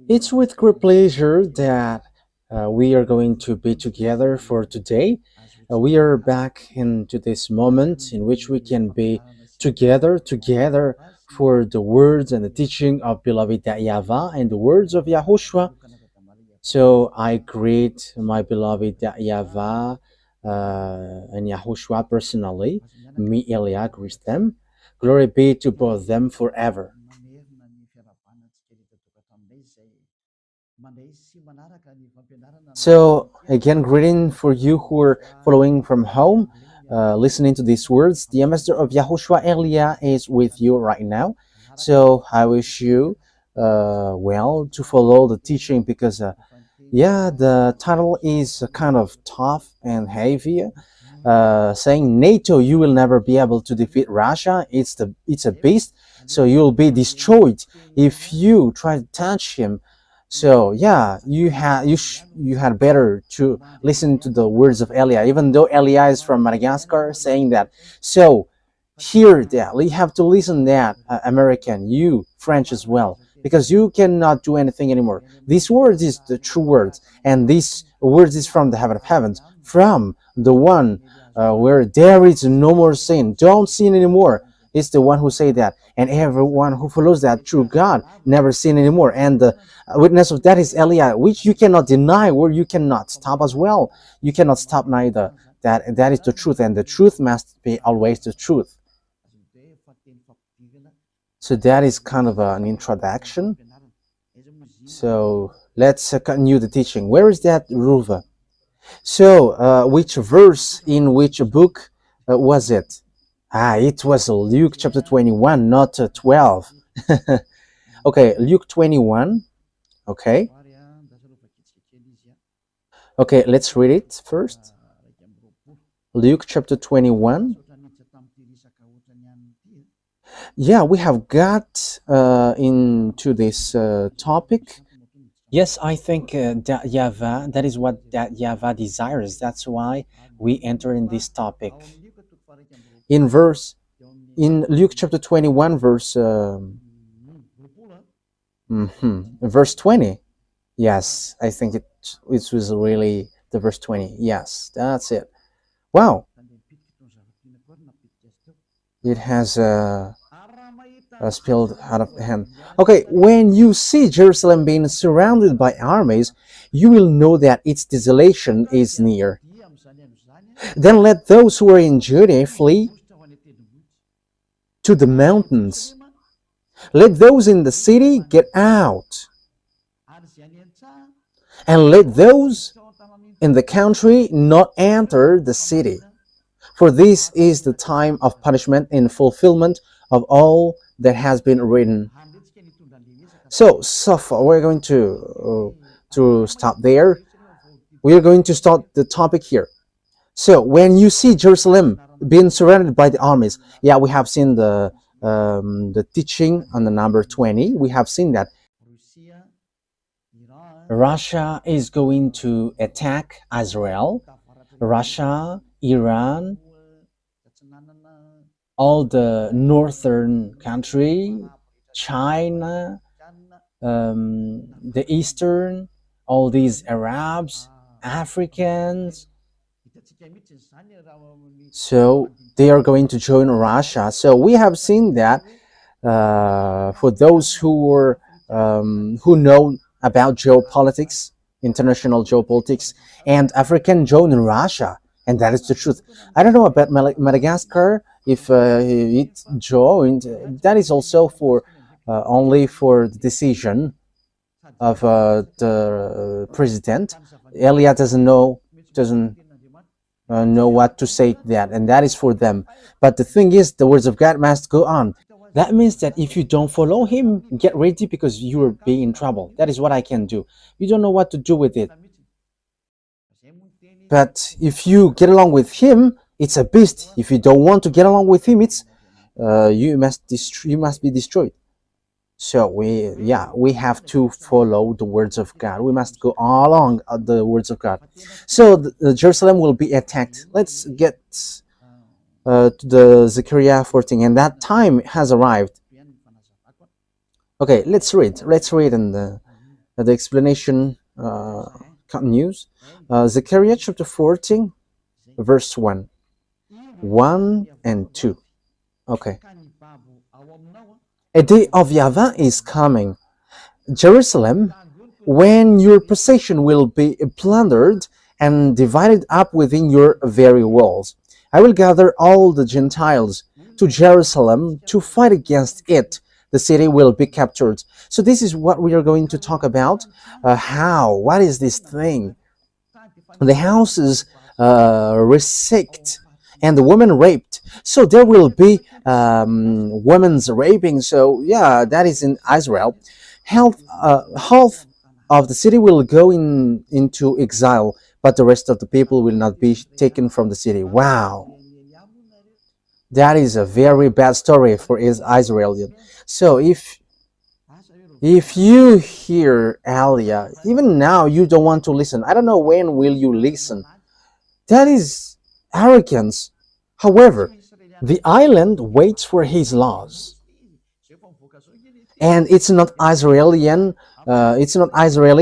It's with great pleasure that we are going to be together for today. We are back into this moment in which we can be together for the words and the teaching of beloved YAHVAH and the words of YAHOSHUAH. So I greet my beloved YAHVAH and YAHOSHUAH personally. Me, Elia, greet them. Glory be to both them forever. So, again, greeting for you who are following from home, listening to these words. The ambassador of Yahushua Elia is with you right now. So, I wish you well to follow the teaching because, the title is kind of tough and heavy. Saying NATO, you will never be able to defeat Russia. It's a beast, so you'll be destroyed if you try to touch him. So yeah, you had better to listen to the words of Elia, even though Elia is from Madagascar, saying that. So hear that you have to listen that American, you French as well, because you cannot do anything anymore. This word is the true words, and this word is from the heaven of heavens, from the one where there is no more sin. Don't sin anymore. It's the one who say that, and everyone who follows that true God never sin anymore. And the witness of that is Elia, which you cannot deny, or you cannot stop as well. You cannot stop neither. That is the truth, and the truth must be always the truth. So that is kind of an introduction. So let's continue the teaching. Where is that Ruva? So which verse in which book was it? It was Luke chapter 21, not 12. Okay, Luke 21. Okay. Okay, let's read it first. Luke chapter 21. Yeah, we have got into this topic. Yes, I think that YAHVAH, that is what that YAHVAH desires. That's why we enter in this topic. In Luke chapter 21, verse 20. Yes, I think it was really the verse 20. Yes, that's it. Wow. It has spilled out of hand. Okay, when you see Jerusalem being surrounded by armies, you will know that its desolation is near. Then let those who are in Judea flee to the mountains. Let those in the city get out. And let those in the country not enter the city. For this is the time of punishment in fulfillment of all that has been written. So far, we're going to stop there. We are going to start the topic here. So when you see Jerusalem being surrounded by the armies, yeah, we have seen the teaching on the number 20. We have seen that Russia is going to attack Israel. Russia, Iran, all the northern country, China, the eastern, all these Arabs, Africans. So they are going to join Russia. So we have seen that for those who know about geopolitics, international geopolitics, and African join Russia, and that is the truth. I don't know about Madagascar, if it joined. That is also for only for the decision of the president. Elia doesn't know what to say to that, and that is for them. But the thing is, the words of God must go on. That means that if you don't follow him, get ready, because you will be in trouble. That is what I can do. You don't know what to do with it. But if you get along with him, it's a beast. If you don't want to get along with him, it's you must be destroyed. So we have to follow the words of God. We must go along the words of God. So Jerusalem will be attacked. Let's get to the Zechariah 14, and that time has arrived. Okay, let's read, and the explanation continues. Zechariah chapter 14, verse 1, 1 and 2. Okay. A day of YAHVAH is coming, Jerusalem, when your possession will be plundered and divided up within your very walls. I will gather all the Gentiles to Jerusalem to fight against it. The city will be captured. So this is what we are going to talk about. What is this thing? The houses ransacked and the woman raped. So there will be women's raping. So yeah, that is in Israel. Half of the city will go into exile, but the rest of the people will not be taken from the city. Wow, that is a very bad story for Israel. So if you hear Alia, even now you don't want to listen. I don't know when will you listen. That is arrogance. However, the island waits for his laws. And it's not Israeli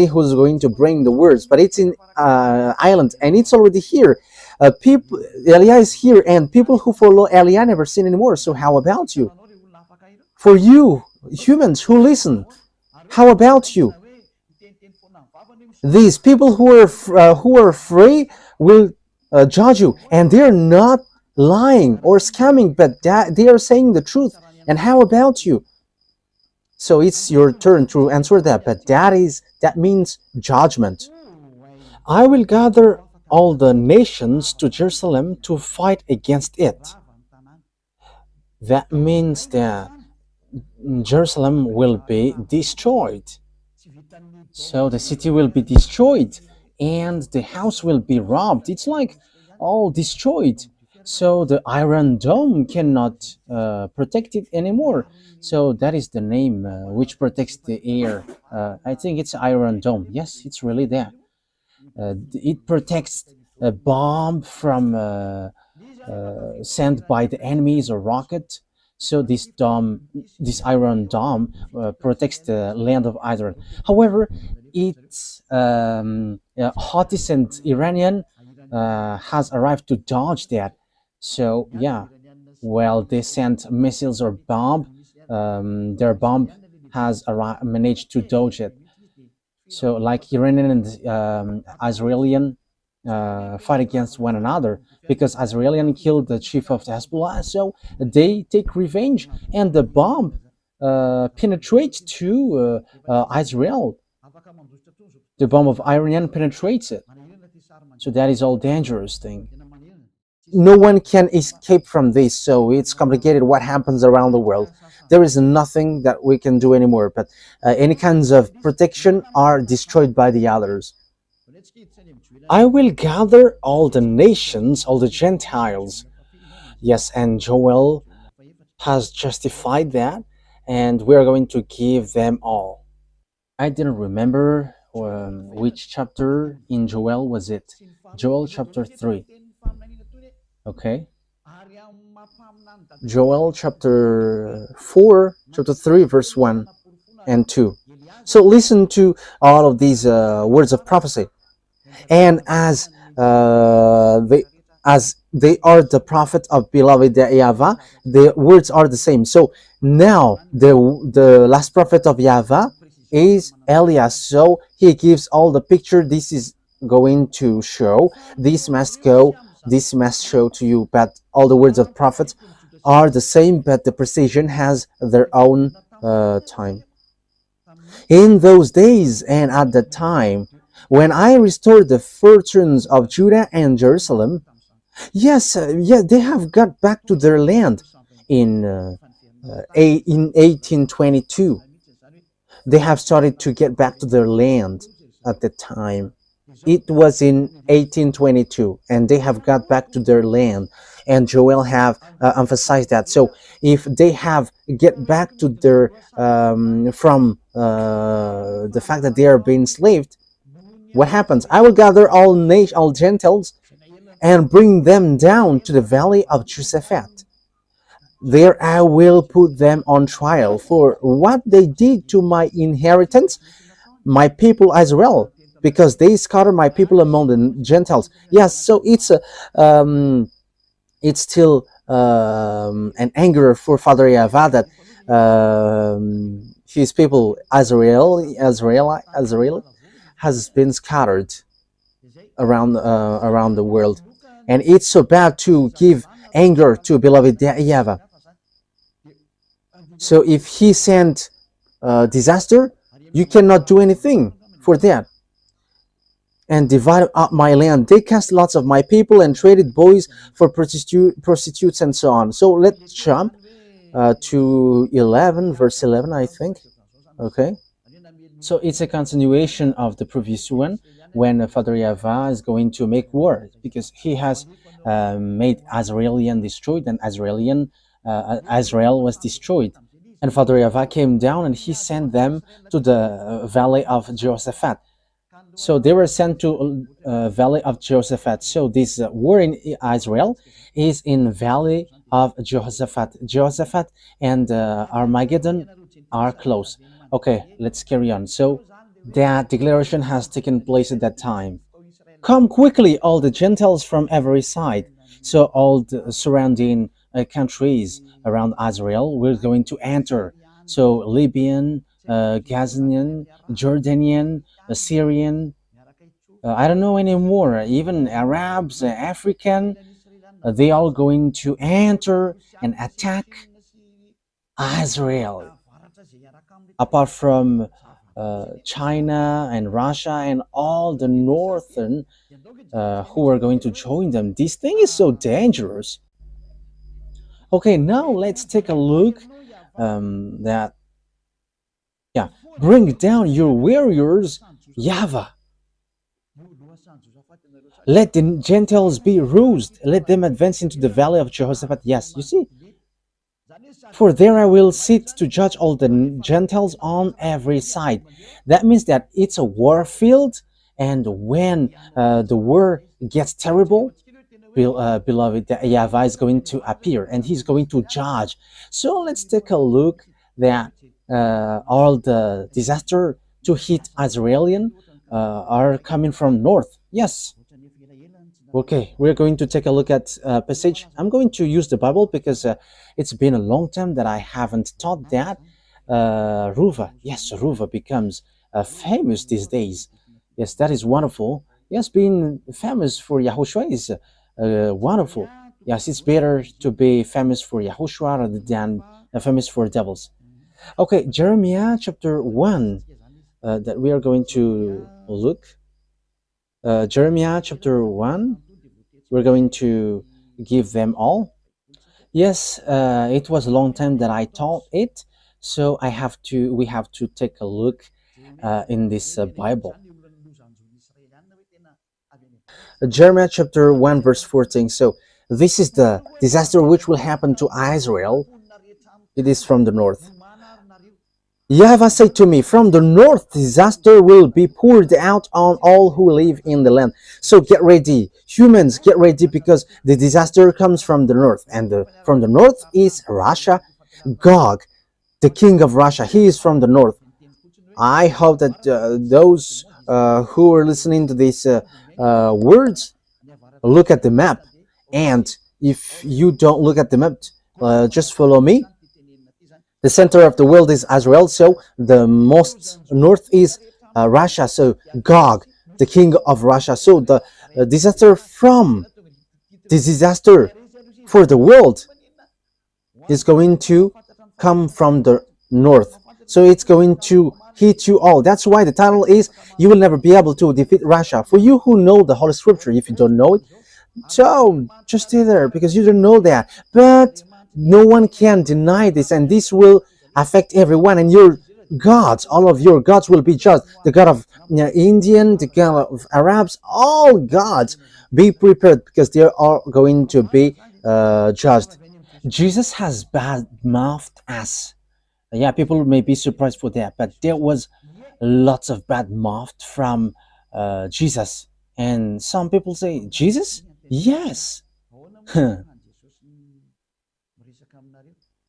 who's going to bring the words, but it's in island, and it's already here. Elia is here, and people who follow Elia never sin anymore. So how about you? For you humans who listen, how about you? These people who are free will judge you, and they're not lying or scamming, but they are saying the truth. And how about you? So it's your turn to answer that, but that means judgment. I will gather all the nations to Jerusalem to fight against it. That means that Jerusalem will be destroyed. So the city will be destroyed and the house will be robbed. It's like all destroyed. So the Iron Dome cannot protect it anymore. So that is the name which protects the air. I think it's Iron Dome. Yes, it's really that. It protects a bomb from sent by the enemies or rocket. So this Iron Dome protects the land of Israel. However, it's Houthis and Iranian has arrived to dodge that. So yeah, well, they sent missiles or bomb. Their bomb has managed to dodge it. So like Iranian and Israeli fight against one another because Israeli killed the chief of the Hezbollah, so they take revenge, and the bomb penetrates to Israel. The bomb of Iranian penetrates it. So that is all dangerous thing. No one can escape from this, so it's complicated what happens around the world. There is nothing that we can do anymore, but any kinds of protection are destroyed by the others. I will gather all the nations, all the Gentiles. Yes, and Joel has justified that, and we are going to give them all. I didn't remember which chapter in Joel was it. Joel chapter 3. Okay. Joel chapter 4, chapter 3, verse 1 and 2. So listen to all of these words of prophecy. And as they are the prophet of beloved YAHVAH, the words are the same. So now the last prophet of YAHVAH is Elias. So he gives all the picture. This is going to show. This must go. This must show to you. But all the words of prophets are the same, but the precision has their own time. In those days and at that time, when I restored the fortunes of Judah and Jerusalem, yes, they have got back to their land in 1822. They have started to get back to their land at the time. It was in 1822, and they have got back to their land. And Joel have emphasized that. So if they have get back to their from the fact that they are being enslaved, what happens? I will gather all Gentiles and bring them down to the valley of Josaphat. There I will put them on trial for what they did to my inheritance, my people Israel, because they scattered my people among the Gentiles. Yes, so it's still an anger for Father YAHVAH that his people Israel has been scattered around the world, and it's so bad to give anger to beloved YAHVAH. So if he sent disaster, you cannot do anything for that. And divided up my land. They cast lots of my people and traded boys for prostitutes and so on. So let's jump to 11, verse 11, I think. Okay. So it's a continuation of the previous one, when Father YAHVAH is going to make war, because he has made Israelian destroyed, and Israel was destroyed. And Father YAHVAH came down and he sent them to the valley of Jehoshaphat. So they were sent to valley of Jehoshaphat. So this war in Israel is in valley of Jehoshaphat. Jehoshaphat and Armageddon are close. Okay, let's carry on. So that declaration has taken place at that time. Come quickly, all the Gentiles from every side. So all the surrounding countries around Israel were going to enter. So Libyan, Gazanian, Jordanian, Syrian, I don't know anymore, even Arabs, African, they are going to enter and attack Israel. Apart from China and Russia and all the northern who are going to join them. This thing is so dangerous. Okay, now let's take a look bring down your warriors, YAHVAH. Let the Gentiles be roused. Let them advance into the valley of Jehoshaphat. Yes, you see. For there I will sit to judge all the Gentiles on every side. That means that it's a war field, and when the war gets terrible, beloved, YAHVAH is going to appear and he's going to judge. So let's take a look that all the disaster to hit Israelian are coming from north. Yes. Okay, we're going to take a look at passage. I'm going to use the Bible because it's been a long time that I haven't taught that. Ruva, yes, Ruva becomes famous these days. Yes, that is wonderful. Yes, being famous for YAHOSHUAH is wonderful. Yes, it's better to be famous for YAHOSHUAH rather than famous for devils. Okay, Jeremiah chapter 1 that we are going to look. Jeremiah chapter 1, we're going to give them all. Yes, it was a long time that I taught it, so we have to take a look in this Bible. Jeremiah chapter 1 verse 14. So this is the disaster which will happen to Israel. It is from the north. YAHVAH said to me, from the north disaster will be poured out on all who live in the land. So get ready, humans, get ready, because the disaster comes from the north, and from the north is Russia. Gog, the king of Russia, he is from the north. I hope that those who are listening to these words look at the map, and if you don't look at the map, just follow me. The center of the world is Israel, so the most north is Russia, so Gog, the king of Russia. So the disaster for the world is going to come from the north. So it's going to hit you all. That's why the title is, you will never be able to defeat Russia. For you who know the Holy Scripture, if you don't know it, so just stay there because you don't know that. But no one can deny this, and this will affect everyone, and your gods, all of your gods will be judged. The God of Indian, the God of Arabs, all gods, be prepared because they are going to be judged. Jesus has bad-mouthed us. Yeah, people may be surprised for that, but there was lots of bad mouth from Jesus. And some people say, Jesus? Yes.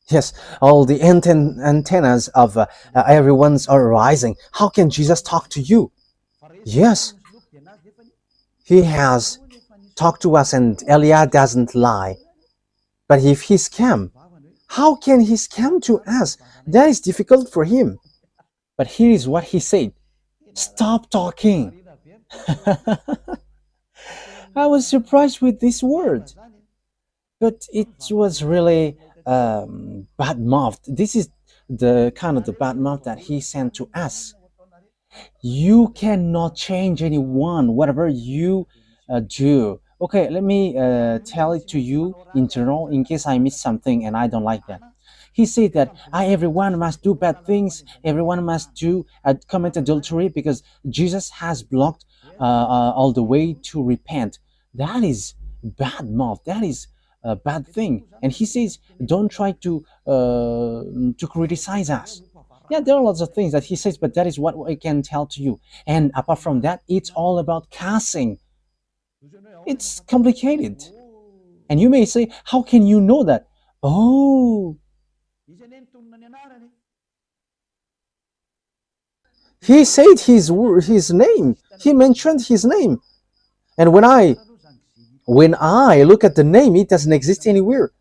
Yes, all the antennas of everyone's are rising. How can Jesus talk to you? Yes, he has talked to us, and Elia doesn't lie. But if he scam, how can he scam to us? That is difficult for him. But here is what he said: stop talking. I was surprised with this word, but it was really bad mouth. This is the kind of the bad mouth that he sent to us. You cannot change anyone, whatever you do. Okay, let me tell it to you in general in case I miss something and I don't like that. He said that everyone must do bad things, everyone must do commit adultery because Jesus has blocked all the way to repent. That is bad mouth. That is a bad thing. And he says, don't try to criticize us. Yeah, there are lots of things that he says, but that is what I can tell to you. And apart from that, it's all about cussing. It's complicated. And you may say, how can you know that? Oh, he said his name. He mentioned his name. And when I look at the name, it doesn't exist anywhere.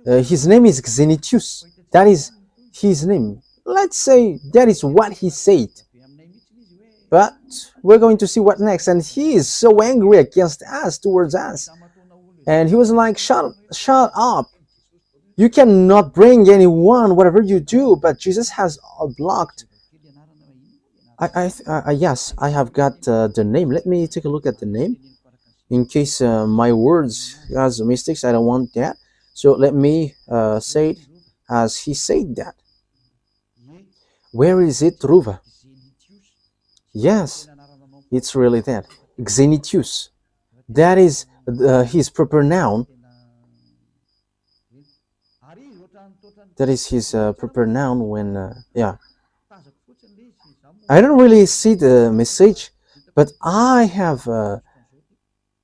His name is Xenitius. That is his name. Let's say that is what he said. But we're going to see what next. And he is so angry against us, towards us. And he was like, shut up. You cannot bring anyone, whatever you do, but Jesus has blocked. Yes, I have got the name. Let me take a look at the name. In case my words has mistakes, I don't want that. So let me say it as he said that. Where is it, Ruva? Yes, it's really that. Xenitius. That is his proper noun. That is his proper noun when, yeah. I don't really see the message, but I have,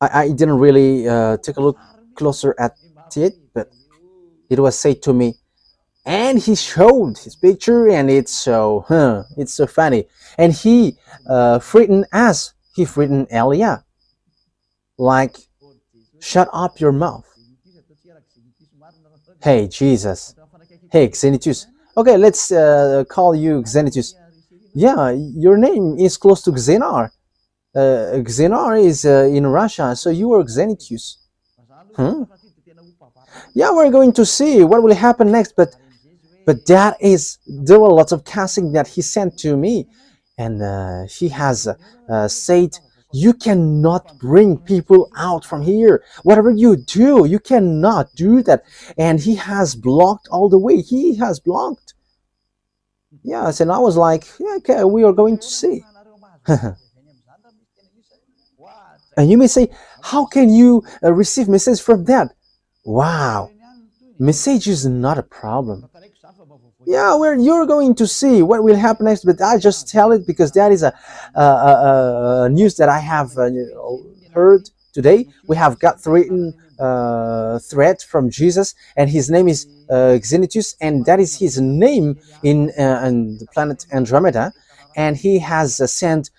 I didn't really take a look closer at it, but it was said to me. And he showed his picture, and it's so funny. And he threatened us. He threatened Elia, like, shut up your mouth. Hey, Jesus. Hey, Xenitius. Okay, let's call you Xenitius. Yeah, your name is close to Xenar. Xenar is in Russia, so you are Xenitius. Yeah, we're going to see what will happen next, but there were lots of casting that he sent to me, and he has said, you cannot bring people out from here. Whatever you do, you cannot do that. And he has blocked all the way. He has blocked. Yes, and I was like, yeah, okay, we are going to see. And you may say, how can you receive message from that? Wow, message is not a problem. Yeah, you're going to see what will happen next, but I just tell it because that is a news that I have heard today. We have got threat from Jesus, and his name is Xenitius, and that is his name in the planet Andromeda, and he has sent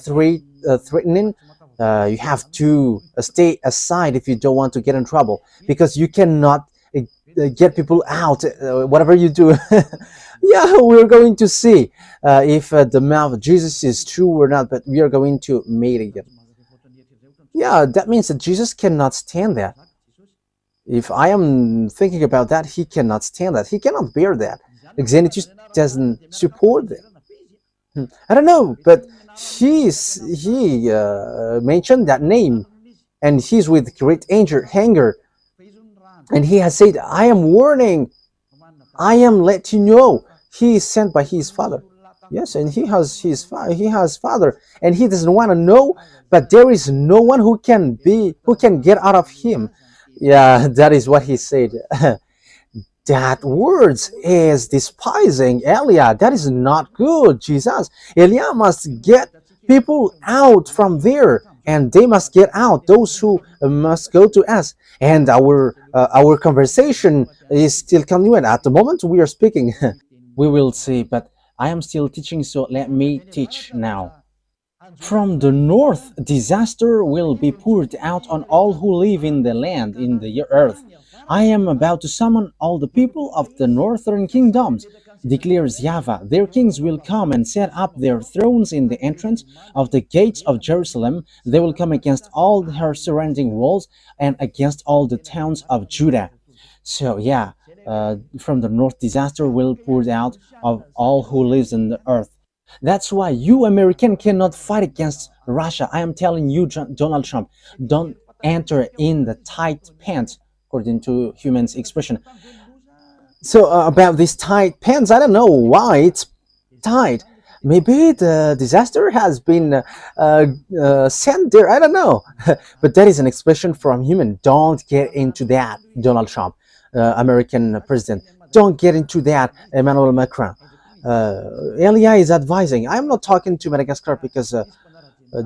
threatening. You have to stay aside if you don't want to get in trouble, because you cannot get people out, whatever you do. Yeah, we're going to see if the mouth of Jesus is true or not, but we are going to meet again. Yeah, that means that Jesus cannot stand that. If I am thinking about that, he cannot stand that. He cannot bear that. Xenitius doesn't support that. I don't know, but he mentioned that name, and he's with great anger, and he has said, I am warning, I am letting you know. He is sent by his father. Yes, and he has father, and he doesn't want to know, but there is no one who can get out of him. Yeah, that is what he said. That words is despising Elia. That is not good, Jesus. Elia must get people out from there. and they must get out. Those who must go to us, and our conversation is still continuing. At the moment we are speaking, we will see. But I am still teaching, so let me teach now. From the north, disaster will be poured out on all who live in the land, in the earth. I am about to summon all the people of the northern kingdoms, declares YAHVAH. Their kings will come and set up their thrones in the entrance of the gates of Jerusalem. They will come against all her surrounding walls and against all the towns of Judah. So yeah, from the north, disaster will pour out of all who lives in the earth. That's why you American cannot fight against Russia. I am telling you, Donald Trump, don't enter in the tight pants, according to humans' expression. So about these tight pants, I don't know why it's tight. Maybe the disaster has been sent there. I don't know. But that is an expression from human. Don't get into that, Donald Trump, American president. Don't get into that, Emmanuel Macron. Elia is advising. I'm not talking to Madagascar because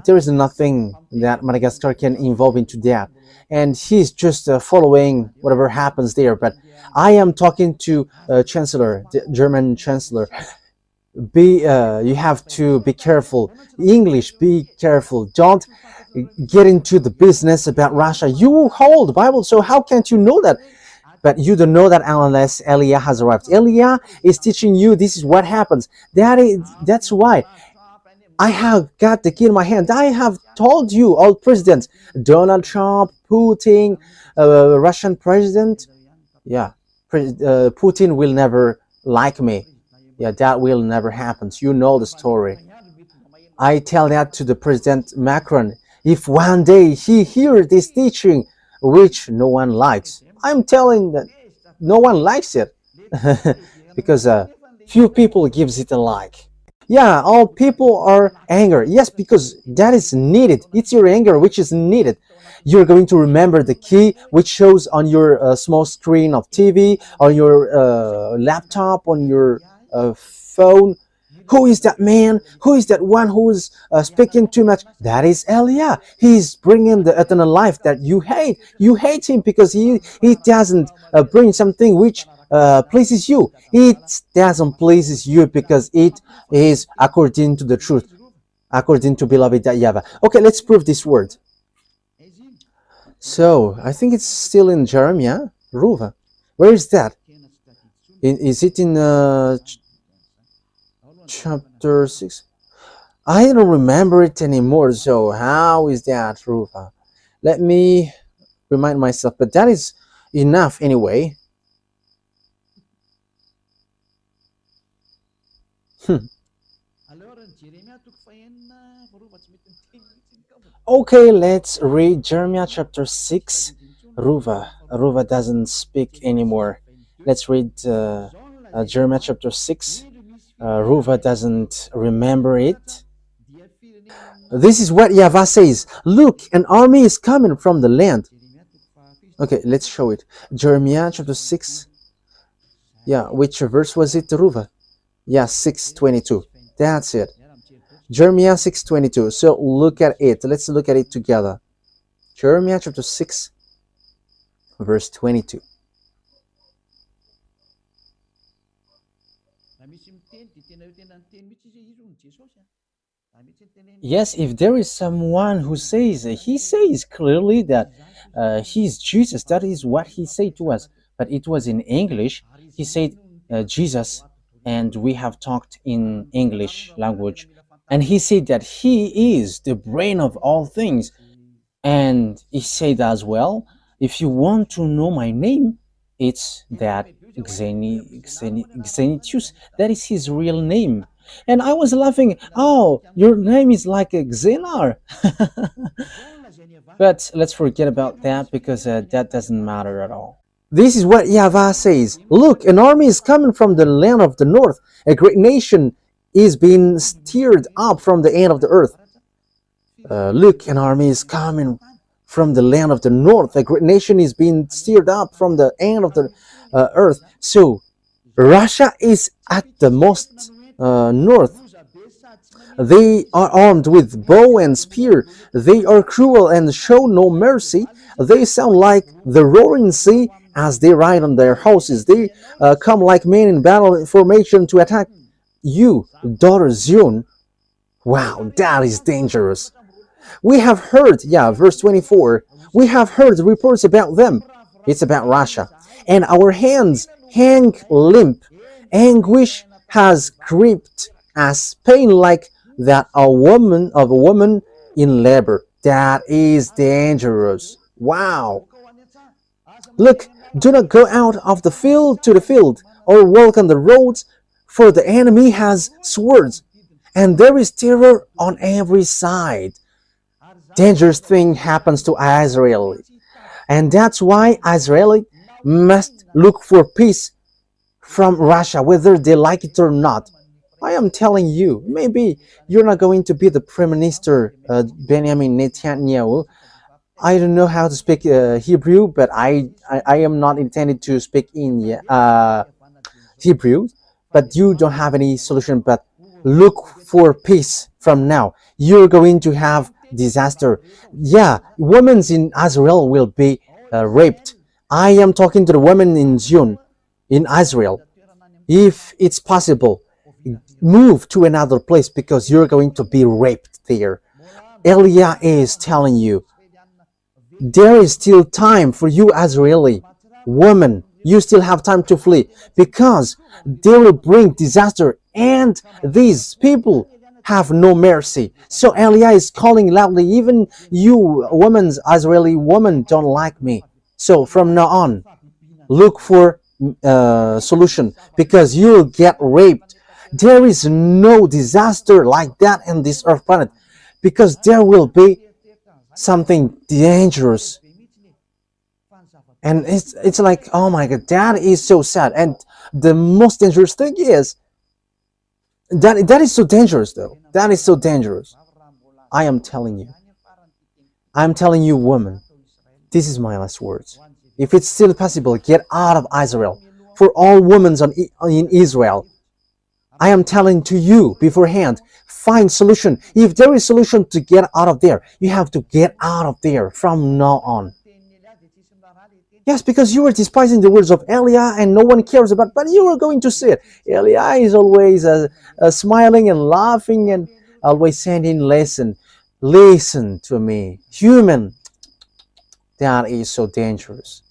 there is nothing that Madagascar can involve into that, and he's just following whatever happens there. But I am talking to Chancellor, the German Chancellor. You have to be careful. English, be careful. Don't get into the business about Russia. You hold Bible, so how can't you know that? But you don't know that unless Elia has arrived. Elia is teaching you this is what happens. That's why I have got the key in my hand. I have told you, all presidents, Donald Trump, Putin, Russian president. Yeah, Putin will never like me. Yeah, that will never happen. You know the story. I tell that to the President Macron. If one day he hears this teaching, which no one likes, I'm telling that no one likes it because few people gives it a like. Yeah, all people are angry. Yes, because that is needed. It's your anger which is needed. You're going to remember the key which shows on your small screen of TV, on your laptop, on your phone. Who is that man? Who is that one who is speaking too much? That is Elia. He's bringing the eternal life that you hate. You hate him because he doesn't bring something which pleases you. It doesn't pleases you because it is according to the truth, according to beloved YAHVAH. Okay, let's prove this word. So I think it's still in Jeremiah. Ruva. Where is that? Is it in chapter 6? I don't remember it anymore. So how is that, Ruva? Let me remind myself. But that is enough anyway. Okay, let's read Jeremiah chapter 6. Ruva doesn't speak anymore. Let's read Jeremiah chapter 6. Ruva doesn't remember it. This is what YAHVAH says. Look, an army is coming from the land. Okay, let's show it. Jeremiah chapter 6. Yeah, which verse was it, Ruva? Yeah, 6:22. That's it. Jeremiah 6:22. So look at it. Let's look at it together. Jeremiah chapter 6, verse 22. Yes, if there is someone who says, he says clearly that he's Jesus. That is what he said to us. But it was in English. He said Jesus, and we have talked in English language. And he said that he is the brain of all things. And he said as well, if you want to know my name, it's that Xenitius. That is his real name. And I was laughing, oh, your name is like a Xenar. But let's forget about that because that doesn't matter at all. This is what YAHVAH says. Look, an army is coming from the land of the north. A great nation is being stirred up from the end of the earth. Look, an army is coming from the land of the north. A great nation is being stirred up from the end of the earth. So Russia is at the most north. They are armed with bow and spear. They are cruel and show no mercy. They sound like the roaring sea as they ride on their horses. They come like men in battle formation to attack you, daughter Zion. Wow, that is dangerous. We have heard, yeah, verse 24, we have heard reports about them. It's about Russia. And our hands hang limp. Anguish has gripped us, pain like that of a woman in labor. That is dangerous. Wow. Look, do not go out of the field to the field, or walk on the roads, for the enemy has swords, and there is terror on every side. Dangerous thing happens to Israel, and that's why Israel must look for peace from Russia, whether they like it or not. I am telling you, maybe you're not going to be the Prime Minister Benjamin Netanyahu. I don't know how to speak Hebrew, but I am not intended to speak in Hebrew. But you don't have any solution but look for peace from now. You're going to have disaster. Yeah, women in Israel will be raped. I am talking to the women in Zion, in Israel. If it's possible, move to another place because you're going to be raped there. Elia is telling you, there is still time for you, Israeli woman. You still have time to flee because they will bring disaster, and these people have no mercy. So Elia is calling loudly, even you women, Israeli woman, don't like me. So from now on, look for solution because you'll get raped. There is no disaster like that in this earth planet because there will be something dangerous. And it's like, oh my God, that is so sad. And the most dangerous thing is that is so dangerous though. That is so dangerous. I am telling you, woman, this is my last words. If it's still possible, get out of Israel. For all women in Israel, I am telling to you beforehand, find solution. If there is solution to get out of there, you have to get out of there from now on. Yes, because you are despising the words of Elia and no one cares about, but you are going to see it. Elia is always smiling and laughing and always saying, listen to me. Human, that is so dangerous.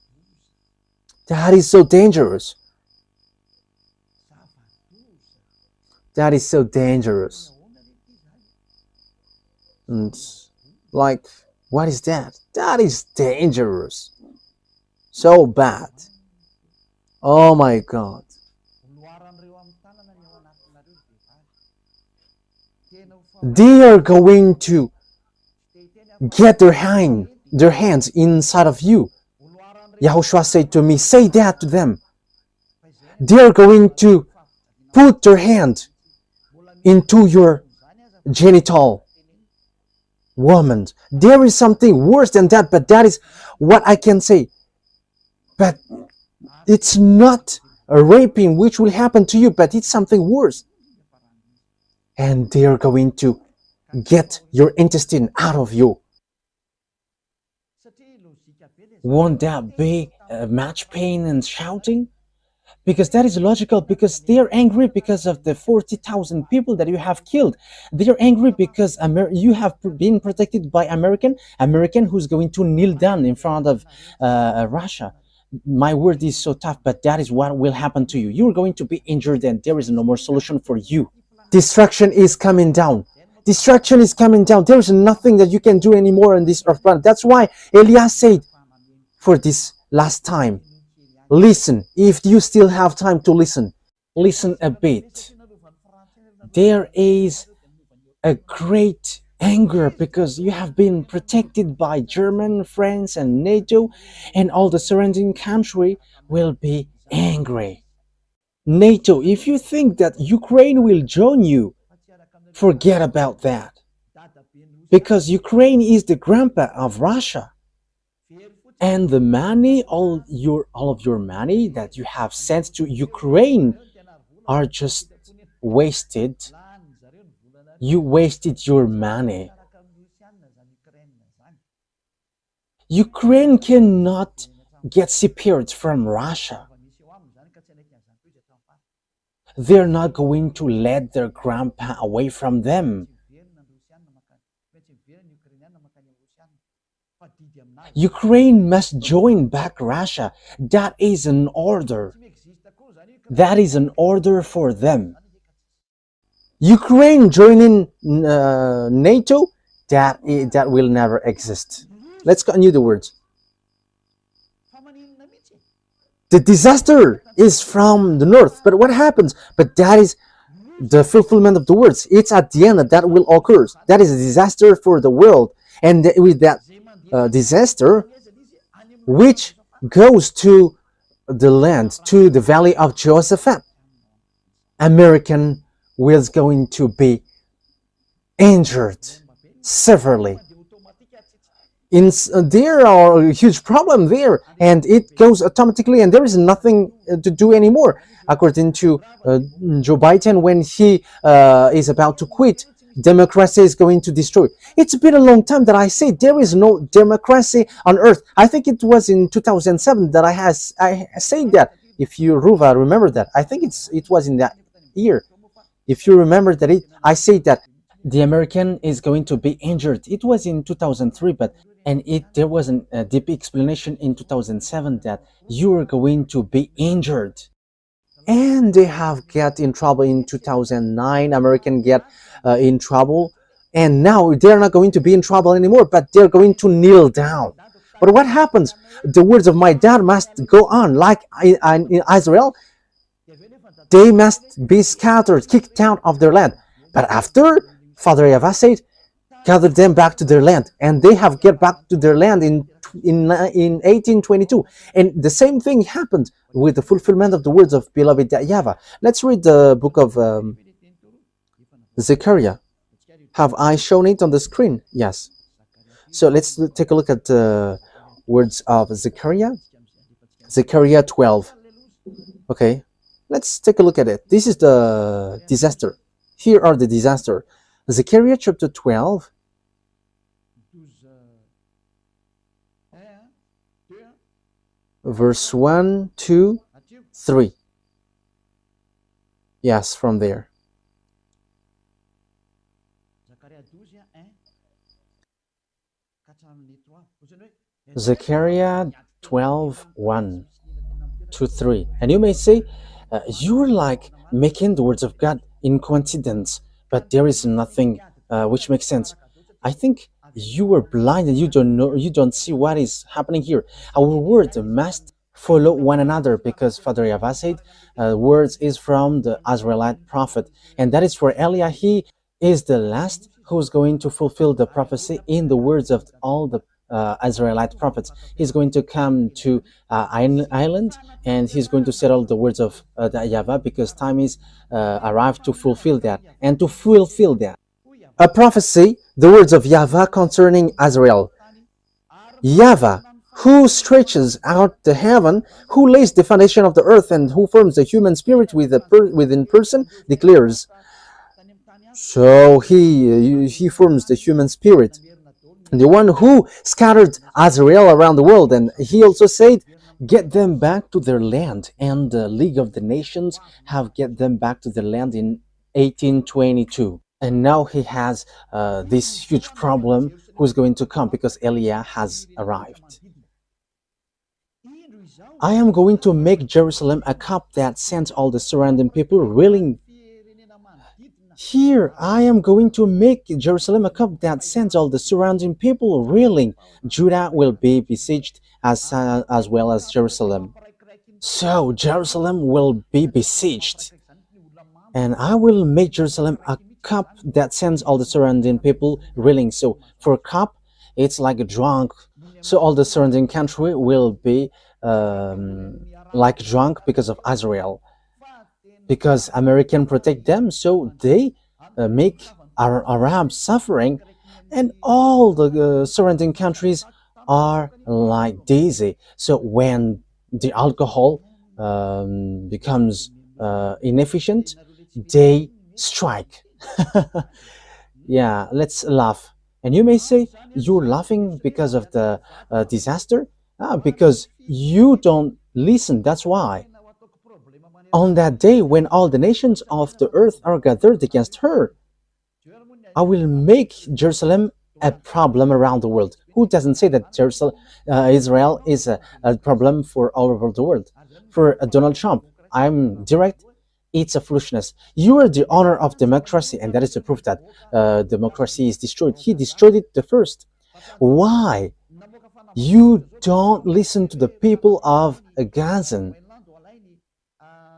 That is so dangerous. That is so dangerous. And like, what is that? That is dangerous. So bad. Oh my God. They are going to get their hands inside of you. YAHOSHUAH said to me, say that to them. They are going to put their hand into your genital. Woman, there is something worse than that, but that is what I can say. But it's not a raping which will happen to you, but it's something worse. And they are going to get your intestine out of you. Won't that be much pain and shouting? Because that is logical, because they are angry because of the 40,000 people that you have killed. They are angry because you have been protected by American who's going to kneel down in front of Russia. My word is so tough, but that is what will happen to you. You're going to be injured and there is no more solution for you. Destruction is coming down. Destruction is coming down. There is nothing that you can do anymore on this earth planet. That's why Elias said, for this last time, listen. If you still have time to listen a bit. There is a great anger because you have been protected by Germany, France, and NATO, and all the surrounding country will be angry. NATO, if you think that Ukraine will join you, forget about that. Because Ukraine is the grandpa of Russia. And the money, all of your money that you have sent to Ukraine are just wasted You wasted your money. Ukraine cannot get separate from Russia. They're not going to let their grandpa away from them. Ukraine must join back Russia. That is an order. That is an order for them. Ukraine joining NATO, that will never exist. Let's continue the words. The disaster is from the north, but what happens? But that is the fulfillment of the words. It's at the end that will occur. That is a disaster for the world, and with that disaster, which goes to the land, to the valley of Jehoshaphat, American was going to be injured severely. There are a huge problem there, and it goes automatically, and there is nothing to do anymore. According to Joe Biden, when he is about to quit, democracy is going to destroy. It's been a long time that I say there is no democracy on earth. I think it was in 2007 that I said that. If you, Ruva, remember that. I think it was in that year. If you remember that, I say that the American is going to be injured. It was in 2003, but there was a deep explanation in 2007 that you are going to be injured. And they have get in trouble in 2009. American get in trouble, and now they're not going to be in trouble anymore, but they're going to kneel down. But what happens? The words of my dad must go on. Like in Israel, they must be scattered, kicked out of their land. But after, Father YAHVAH said, gather them back to their land, and they have get back to their land in 1822. And the same thing happened with the fulfillment of the words of beloved YAHVAH. Let's read the book of Zechariah. Have I shown it on the screen? Yes. So let's take a look at the words of Zechariah. Zechariah 12. Okay, let's take a look at it. This is the disaster. Here are the disaster. Zechariah chapter 12. Verse 1, 2, 3. Yes, from there. Zechariah 12, 1 to 3. And you may say, you're like making the words of God in coincidence, but there is nothing which makes sense. I think you are blind and you don't know, you don't see what is happening here. Our words must follow one another, because Father YAHVAH said words is from the Israelite prophet, and that is for Eliah. He is the last who's going to fulfill the prophecy in the words of all the Israelite prophets. He's going to come to island, and he's going to settle the words of the YAHVAH, because time is arrived to fulfill that. And to fulfill that, a prophecy, the words of YAHVAH concerning Israel. YAHVAH, who stretches out the heaven, who lays the foundation of the earth, and who forms the human spirit within person, declares. So he forms the human spirit, the one who scattered Israel around the world. And he also said, get them back to their land. And the League of the Nations have get them back to their land in 1822. And now he has this huge problem who's going to come, because Eliah has arrived. I am going to make Jerusalem a cup that sends all the surrounding people reeling. Here, I am going to make Jerusalem a cup that sends all the surrounding people reeling. Judah will be besieged as well as Jerusalem. So Jerusalem will be besieged, and I will make Jerusalem a cup that sends all the surrounding people reeling. So for a cup, it's like a drunk. So all the surrounding country will be like drunk because of Israel, because American protect them, so they make Arabs suffering, and all the surrounding countries are like dizzy. So when the alcohol becomes inefficient, they strike. Yeah, let's laugh. And you may say, you're laughing because of the disaster? Because you don't listen, that's why. On that day when all the nations of the earth are gathered against her, I will make Jerusalem a problem around the world. Who doesn't say that Israel is a problem for all over the world? For Donald Trump, I'm direct. It's a foolishness. You are the owner of democracy, and that is the proof that democracy is destroyed. He destroyed it the first. Why? You don't listen to the people of Gaza.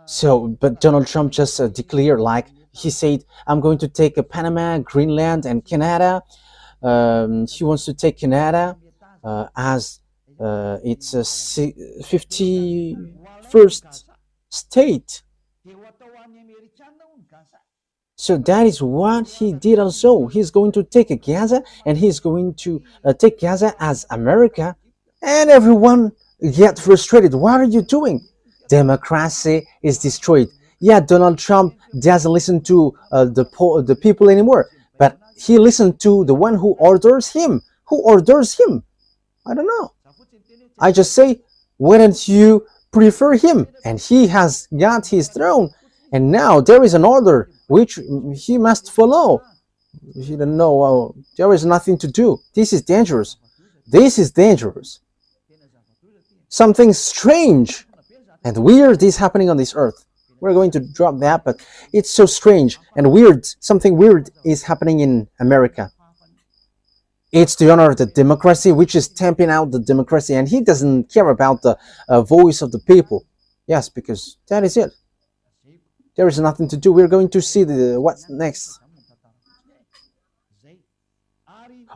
So, but Donald Trump just declared, like he said, I'm going to take Panama, Greenland, and Canada. He wants to take Canada as its 51st state. So that is what he did also. He's going to take Gaza, and he's going to take Gaza as America. And everyone get frustrated. What are you doing? Democracy is destroyed. Yeah, Donald Trump doesn't listen to the people anymore, but he listened to the one who orders him. Who orders him? I don't know. I just say, why don't you prefer him? And he has got his throne, and now there is an order which he must follow. He don't know. There is nothing to do. This is dangerous. This is dangerous. Something strange and weird is happening on this earth. We're going to drop that, but it's so strange and weird. Something weird is happening in America. It's the honor of the democracy, which is stamping out the democracy, and he doesn't care about the voice of the people. Yes, because that is it. There is nothing to do. We're going to see what's next.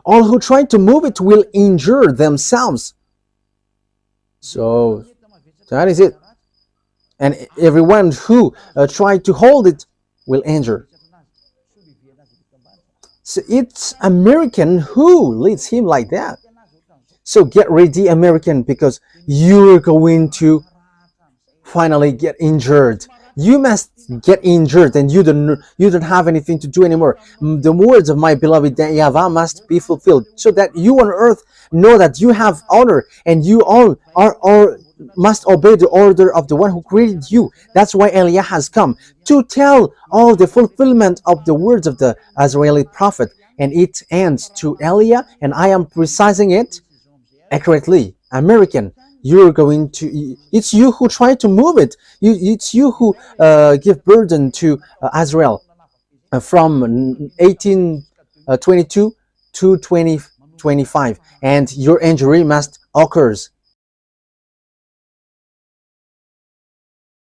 All who try to move it will injure themselves. So that is it. And everyone who tried to hold it will injure. So it's American who leads him like that. So get ready, American, because you're going to finally get injured. You must get injured, and you don't have anything to do anymore. The words of my beloved YAHVAH must be fulfilled, so that you on earth know that you have honor, and you all must obey the order of the one who created you. That's why YAH has come to tell all the fulfillment of the words of the Israeli prophet, and it ends to YAH, and I am precising it accurately. American, you're going to, it's you who try to move it. It's you who give burden to Israel from 1822 to 2025, and your injury must occurs.